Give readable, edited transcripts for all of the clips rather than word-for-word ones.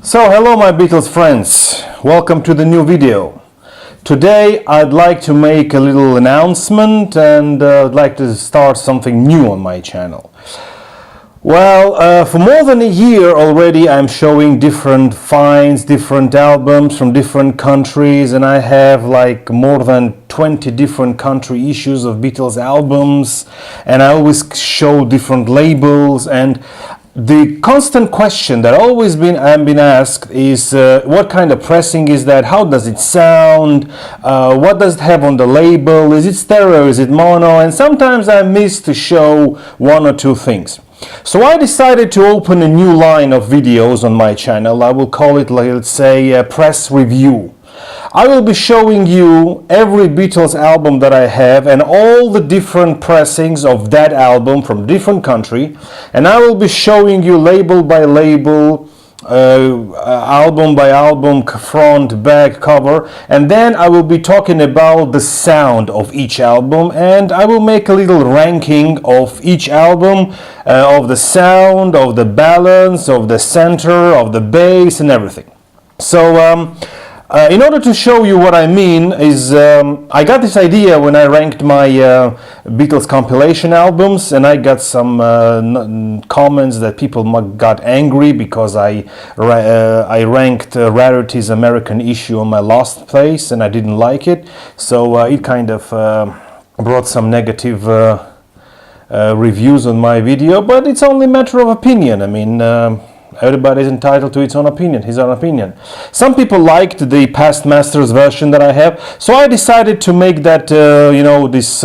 So hello my Beatles friends, welcome to the new video. Today I'd like to make a little announcement and I'd like to start something new on my channel. Well, for more than a year already I'm showing different finds, different albums from different countries, and I have like more than 20 different country issues of Beatles albums, and I always show different labels. And the constant question that I'm been asked is what kind of pressing is that, how does it sound, what does it have on the label, is it stereo, is it mono, and sometimes I miss to show one or two things. So I decided to open a new line of videos on my channel. I will call it, let's say, press review. I will be showing you every Beatles album that I have and all the different pressings of that album from different country, and I will be showing you label by label, album by album, front, back, cover, and then I will be talking about the sound of each album, and I will make a little ranking of each album, of the sound, of the balance, of the center, of the bass, and everything. So in order to show you what I mean is, I got this idea when I ranked my Beatles compilation albums, and I got some comments that people got angry because I ranked Rarity's American issue on my last place and I didn't like it. So it kind of brought some negative reviews on my video, but it's only a matter of opinion. I mean, everybody's entitled to his own opinion, Some people liked the Past Masters version that I have, so I decided to make that, this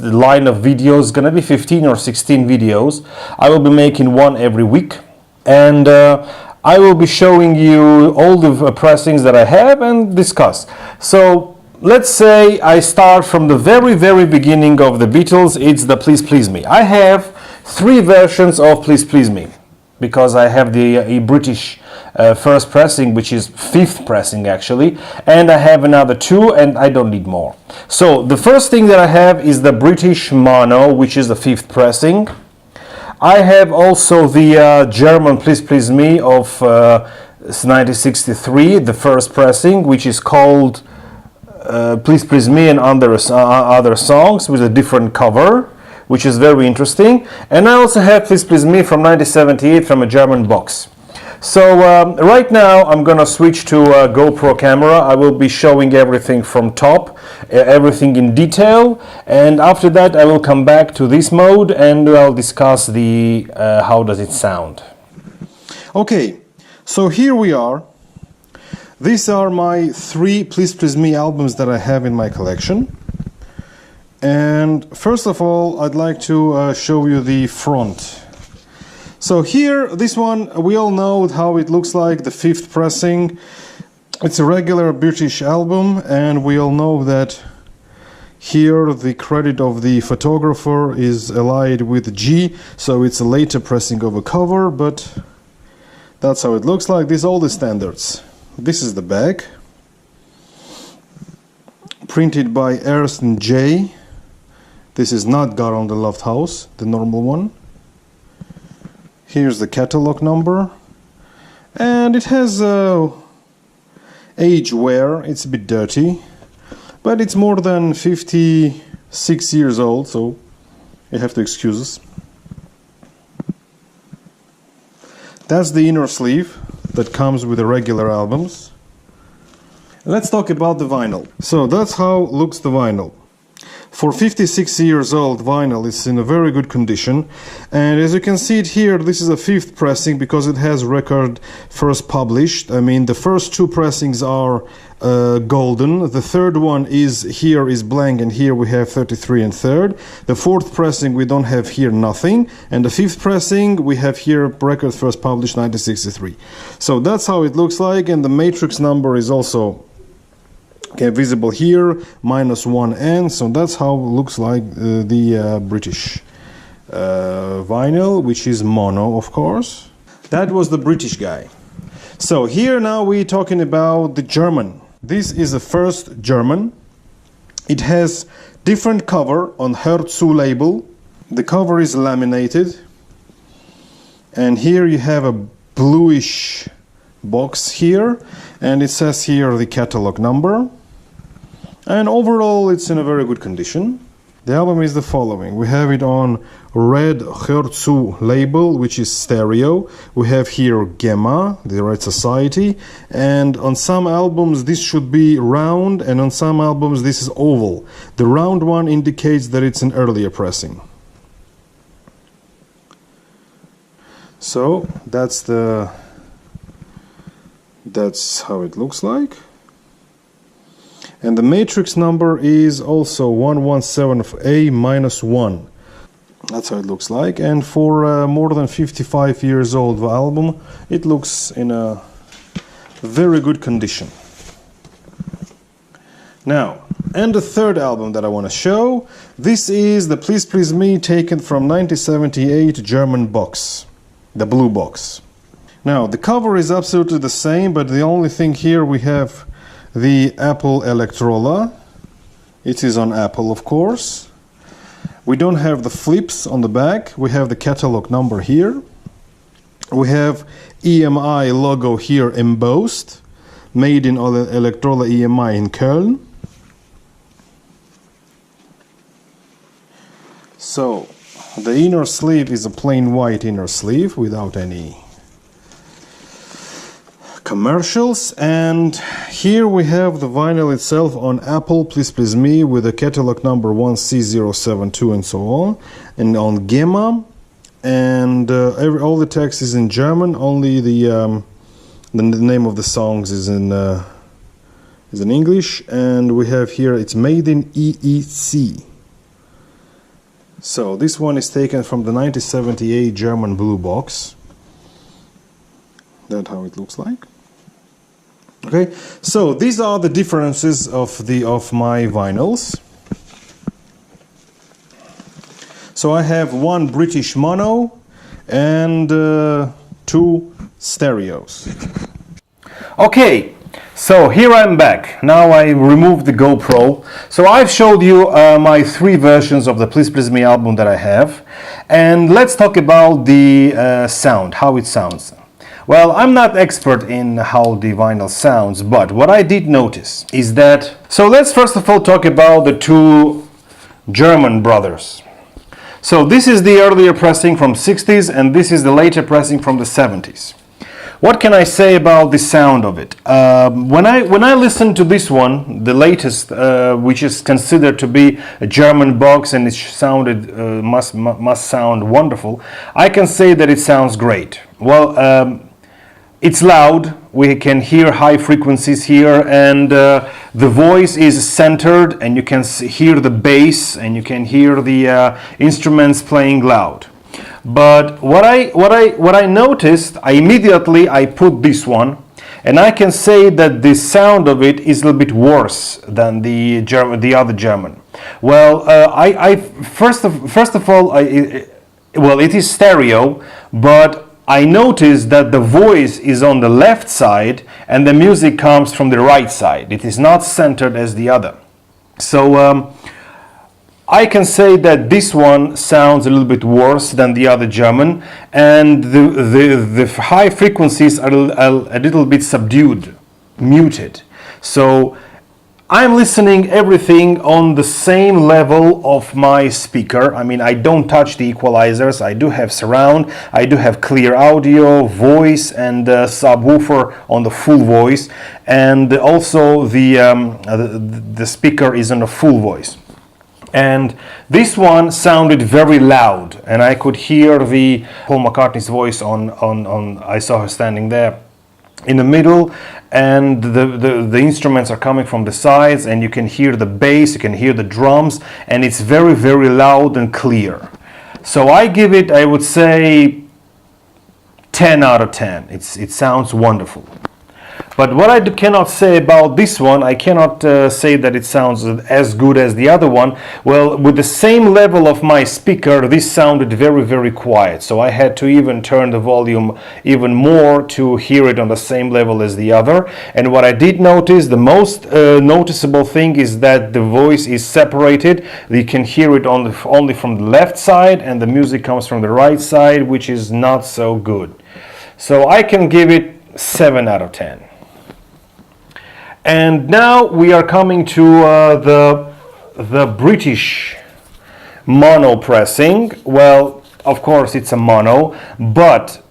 line of videos, gonna be 15 or 16 videos. I will be making one every week, and I will be showing you all the pressings that I have and discuss. So let's say I start from the very, very beginning of the Beatles. It's the Please Please Me. I have 3 versions of Please Please Me, because I have the British first pressing, which is 5th pressing actually, and I have another 2, and I don't need more. So the first thing that I have is the British mono, which is the 5th pressing. I have also the German Please Please Me of 1963, the first pressing, which is called Please Please Me and Other Songs, with a different cover, which is very interesting. And I also have Please Please Me from 1978 from a German box. So right now I'm gonna switch to a GoPro camera. I will be showing everything from top, everything in detail, and after that I will come back to this mode and I'll discuss the how does it sound. Okay, so here we are. These are my 3 Please Please Me albums that I have in my collection. And first of all, I'd like to show you the front. So here, this one, we all know how it looks like, the 5th pressing. It's a regular British album, and we all know that here the credit of the photographer is allied with G, so it's a later pressing of a cover, but that's how it looks like. These are all the standards. This is the back, printed by Ernst & J. This is not God on the Loft House, the normal one. Here's the catalog number, and it has age wear. It's a bit dirty, but it's more than 56 years old, so you have to excuse us. That's the inner sleeve that comes with the regular albums. Let's talk about the vinyl. So that's how looks the vinyl. For 56 years old vinyl, it's in a very good condition, and as you can see it here, this is a 5th pressing because it has record first published. I mean, the first 2 pressings are golden, the 3rd one is blank, and here we have 33 and 3rd. The 4th pressing we don't have here nothing, and the 5th pressing we have here record first published 1963. So that's how it looks like, and the matrix number is also visible here, -1N, so that's how it looks like the British vinyl, which is mono, of course. That was the British guy. So here now we're talking about the German. This is the first German. It has different cover on Hör zu label. The cover is laminated, and here you have a bluish box here, and it says here the catalog number, and overall it's in a very good condition. The album is the following. We have it on red Herzu label, which is stereo. We have here Gemma, the Red Society, and on some albums this should be round, and on some albums this is oval. The round one indicates that it's an earlier pressing. So that's how it looks like. And the matrix number is also 117A-1. That's how it looks like. And for more than 55 years old album, it looks in a very good condition. Now, and the third album that I want to show, this is the Please Please Me, taken from 1978 German box, the blue box. Now, the cover is absolutely the same, but the only thing here we have the Apple Electrola. It is on Apple, of course. We don't have the flips on the back. We have the catalog number here. We have EMI logo here embossed, made in Electrola EMI in Köln. So the inner sleeve is a plain white inner sleeve without any commercials, and here we have the vinyl itself on Apple, Please Please Me, with the catalog number 1C072 and so on, and on Gemma, and all the text is in German, only the name of the songs is in English, and we have here it's made in EEC. So this one is taken from the 1978 German blue box. That's how it looks like. Okay, so these are the differences of my vinyls. So I have one British mono and two stereos. Okay, so here I'm back. Now I removed the GoPro. So I've showed you my three versions of the Please Please Me album that I have, and let's talk about the sound, how it sounds. Well, I'm not expert in how the vinyl sounds, but what I did notice is that... So let's first of all talk about the two German brothers. So this is the earlier pressing from 60s, and this is the later pressing from the 70s. What can I say about the sound of it? When I listened to this one, the latest, which is considered to be a German box, and it sounded must sound wonderful, I can say that it sounds great. Well, it's loud, we can hear high frequencies here, and the voice is centered, and you can hear the bass, and you can hear the instruments playing loud. But what I noticed, I immediately put this one, and I can say that the sound of it is a little bit worse than the other German. Well, first of all, well, it is stereo, but I noticed that the voice is on the left side and the music comes from the right side. It is not centered as the other. So I can say that this one sounds a little bit worse than the other German, and the high frequencies are a little bit subdued, muted. So I'm listening everything on the same level of my speaker. I mean, I don't touch the equalizers. I do have surround, I do have clear audio, voice, and subwoofer on the full voice, and also the speaker is on a full voice. And this one sounded very loud, and I could hear the Paul McCartney's voice on I saw her standing there in the middle, and the instruments are coming from the sides, and you can hear the bass, you can hear the drums, and it's very, very loud and clear. So I give it, I would say, 10 out of 10. It sounds wonderful. But what I cannot say about this one, I cannot say that it sounds as good as the other one. Well, with the same level of my speaker, this sounded very, very quiet. So I had to even turn the volume even more to hear it on the same level as the other. And what I did notice, the most noticeable thing is that the voice is separated. You can hear it only from the left side, and the music comes from the right side, which is not so good. So I can give it 7 out of 10. And now we are coming to the British mono pressing. Well, of course it's a mono, but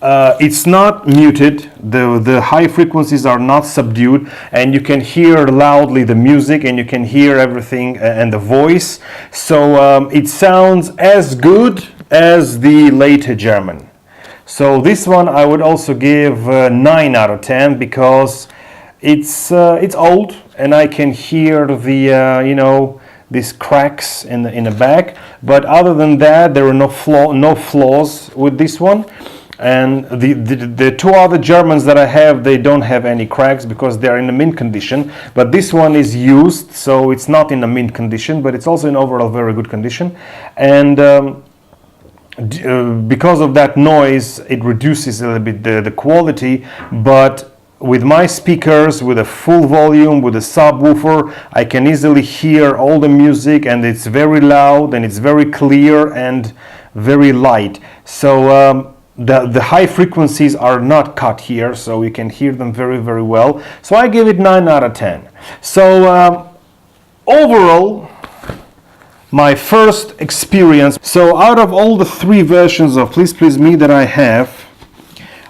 it's not muted. The high frequencies are not subdued, and you can hear loudly the music, and you can hear everything and the voice. So it sounds as good as the later German. So this one I would also give 9 out of 10 because it's old, and I can hear the these cracks in the back. But other than that, there are no flaws with this one. And the two other Germans that I have, they don't have any cracks because they're in a mint condition. But this one is used, so it's not in a mint condition, but it's also in overall very good condition. And because of that noise, it reduces a little bit the quality. But with my speakers, with a full volume, with a subwoofer, I can easily hear all the music, and it's very loud, and it's very clear and very light. So the high frequencies are not cut here, so you can hear them very, very well. So I give it 9 out of 10. So overall, my first experience. So out of all the 3 versions of Please Please Me that I have,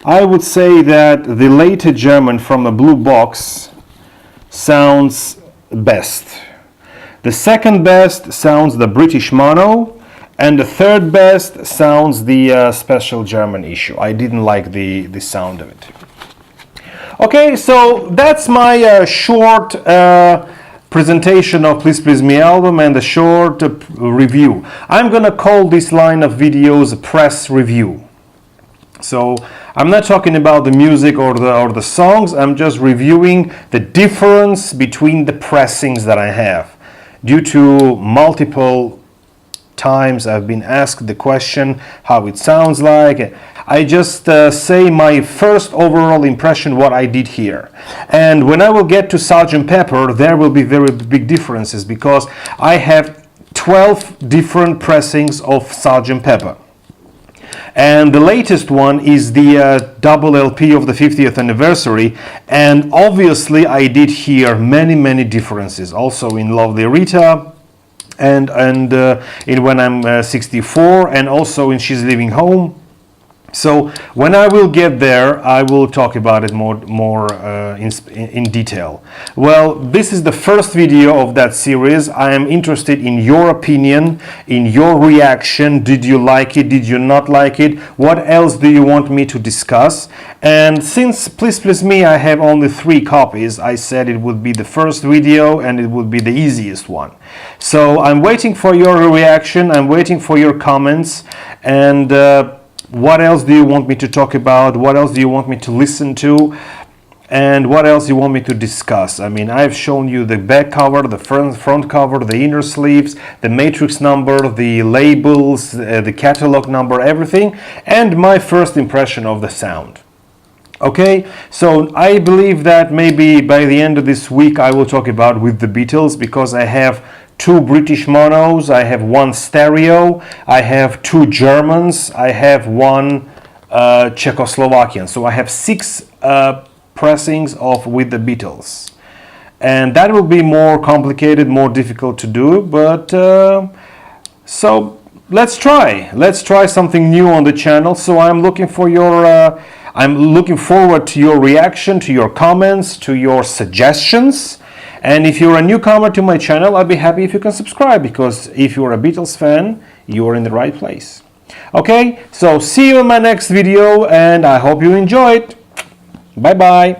I would say that the later German from the blue box sounds best. The second best sounds the British mono, and the third best sounds the special German issue. I didn't like the sound of it. Okay, so that's my short presentation of Please Please Me album and a short review. I'm gonna call this line of videos a press review. So I'm not talking about the music or the songs. I'm just reviewing the difference between the pressings that I have. Due to multiple times I've been asked the question how it sounds like, I just say my first overall impression, what I did here. And when I will get to Sgt. Pepper, there will be very big differences because I have 12 different pressings of Sgt. Pepper. And the latest one is the double LP of the 50th anniversary, and obviously I did hear many differences also in Lovely Rita and in When I'm 64, and also in She's Leaving Home. So when I will get there, I will talk about it more in detail. Well, this is the first video of that series. I am interested in your opinion, in your reaction. Did you like it? Did you not like it? What else do you want me to discuss? And since Please Please Me, I have only 3 copies, I said it would be the first video and it would be the easiest one. So I'm waiting for your reaction. I'm waiting for your comments. And what else do you want me to talk about? What else do you want me to listen to? And what else do you want me to discuss? I mean, I've shown you the back cover, the front cover, the inner sleeves, the matrix number, the labels, the catalog number, everything, and my first impression of the sound. Okay, so I believe that maybe by the end of this week I will talk about With the Beatles, because I have 2 British monos, I have 1 stereo, I have 2 Germans, I have 1 Czechoslovakian. So I have 6 pressings of With the Beatles. And that will be more complicated, more difficult to do, but so let's try something new on the channel. So I'm looking for your I'm looking forward to your reaction, to your comments, to your suggestions. And if you're a newcomer to my channel, I'd be happy if you can subscribe, because if you're a Beatles fan, you're in the right place. Okay, so see you in my next video, and I hope you enjoyed. Bye bye.